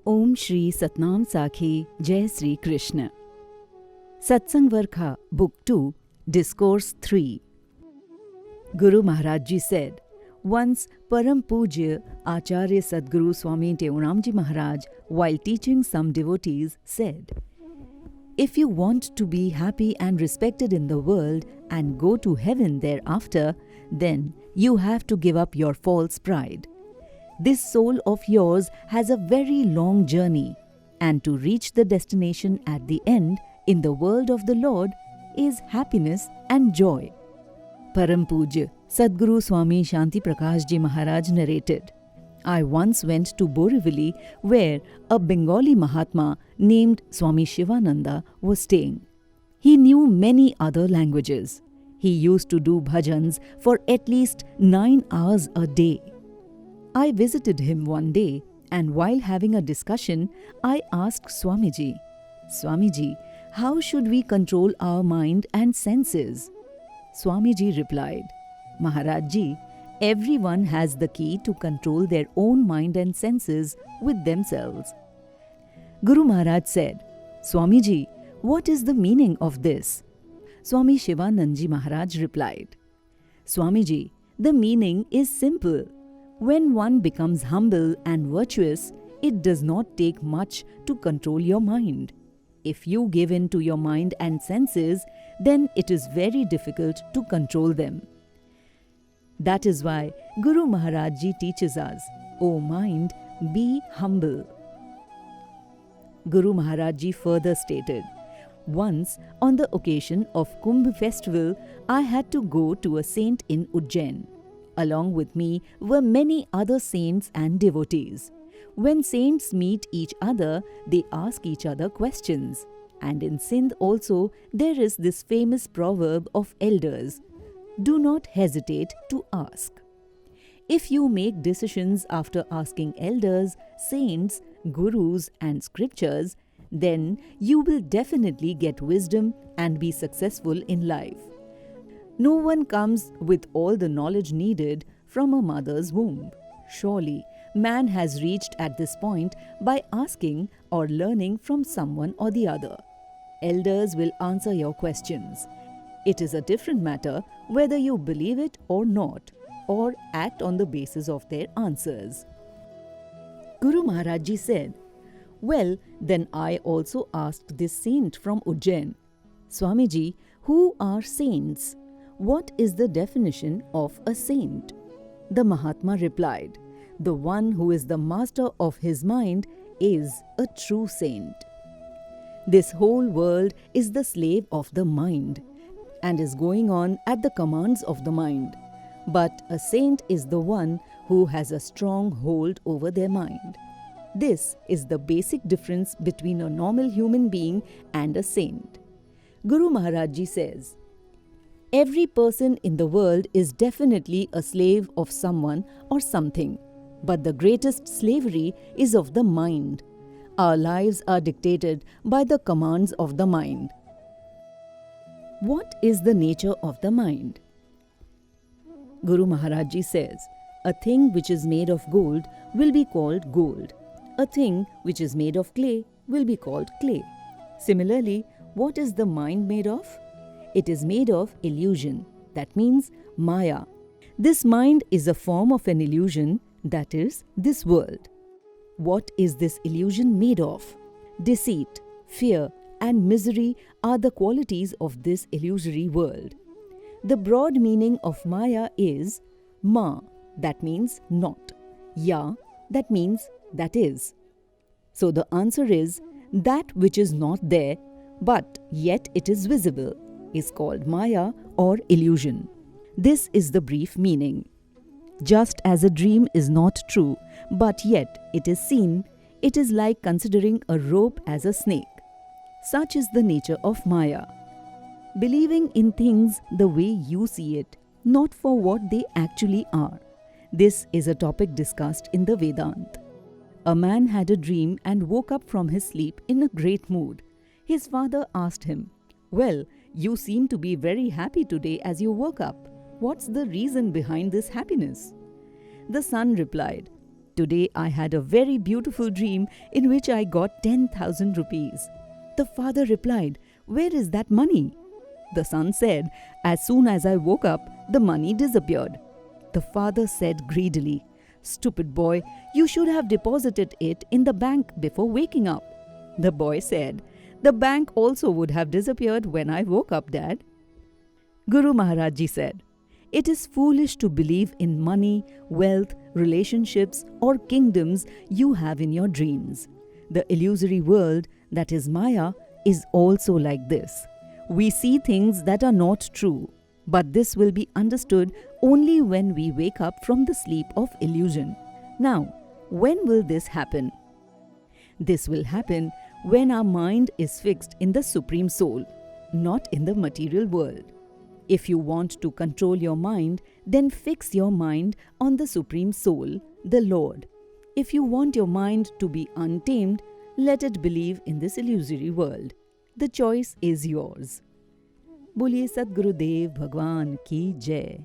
ओम श्री सतनाम साखी जय श्री कृष्ण। सत्संग Varkha Book 2 Discourse 3. Guru Maharaj Ji said, once Param Pujya Acharya Sadguru Swami Teunamji Maharaj, while teaching some devotees, said, if you want to be happy and respected in the world and go to heaven thereafter, then you have to give up your false pride. This soul of yours has a very long journey, and to reach the destination at the end in the world of the Lord is happiness and joy. Param Pujya Sadguru Swami Shanti Prakash Ji Maharaj narrated, I once went to Borivali where a Bengali Mahatma named Swami Shivananda was staying. He knew many other languages. He used to do bhajans for at least 9 hours a day. I visited him one day, and while having a discussion, I asked Swamiji, Swamiji, how should we control our mind and senses? Swamiji replied, Maharaj Ji, everyone has the key to control their own mind and senses with themselves. Guru Maharaj said, Swamiji, what is the meaning of this? Swami Shivanandaji Maharaj replied, Swamiji, the meaning is simple. When one becomes humble and virtuous, it does not take much to control your mind. If you give in to your mind and senses, then it is very difficult to control them. That is why Guru Maharaj Ji teaches us, O mind, be humble. Guru Maharaj Ji further stated, once on the occasion of Kumbh festival, I had to go to a saint in Ujjain. Along with me were many other saints and devotees. When saints meet each other, they ask each other questions. And in Sindh also, there is this famous proverb of elders, do not hesitate to ask. If you make decisions after asking elders, saints, gurus and scriptures, then you will definitely get wisdom and be successful in life. No one comes with all the knowledge needed from a mother's womb. Surely, man has reached at this point by asking or learning from someone or the other. Elders will answer your questions. It is a different matter whether you believe it or not, or act on the basis of their answers. Guru Maharaj Ji said, well, then I also asked this saint from Ujjain, Swamiji, who are saints? What is the definition of a saint? The Mahatma replied, the one who is the master of his mind is a true saint. This whole world is the slave of the mind and is going on at the commands of the mind. But a saint is the one who has a strong hold over their mind. This is the basic difference between a normal human being and a saint. Guru Maharaj Ji says, every person in the world is definitely a slave of someone or something, but the greatest slavery is of the mind. Our lives are dictated by the commands of the mind. What is the nature of the mind? Guru Maharaj Ji says, a thing which is made of gold will be called gold. A thing which is made of clay will be called clay. Similarly, what is the mind made of? It is made of illusion, that means Maya. This mind is a form of an illusion, that is, this world. What is this illusion made of? Deceit, fear, and misery are the qualities of this illusory world. The broad meaning of Maya is Ma, that means not, Ya, that means that is. So the answer is, that which is not there, but yet it is visible, is called Maya or illusion. This is the brief meaning. Just as a dream is not true, but yet it is seen, it is like considering a rope as a snake. Such is the nature of Maya. Believing in things the way you see it, not for what they actually are. This is a topic discussed in the Vedanta. A man had a dream and woke up from his sleep in a great mood. His father asked him, well, you seem to be very happy today as you woke up. What's the reason behind this happiness? The son replied, Today I had a very beautiful dream in which I got 10,000 rupees. The father replied, "Where is that money?" The son said, "As soon as I woke up, the money disappeared." The father said greedily, "Stupid boy, you should have deposited it in the bank before waking up." The boy said, "The bank also would have disappeared when I woke up, Dad." Guru Maharaj Ji said, "It is foolish to believe in money, wealth, relationships, or kingdoms you have in your dreams. The illusory world, that is Maya, is also like this. We see things that are not true, but this will be understood only when we wake up from the sleep of illusion. Now, when will this happen? This will happen when our mind is fixed in the Supreme Soul, not in the material world. If you want to control your mind, then fix your mind on the Supreme Soul, the Lord. If you want your mind to be untamed, let it believe in this illusory world. The choice is yours." बोलिए सद्गुरुदेव भगवान की जय।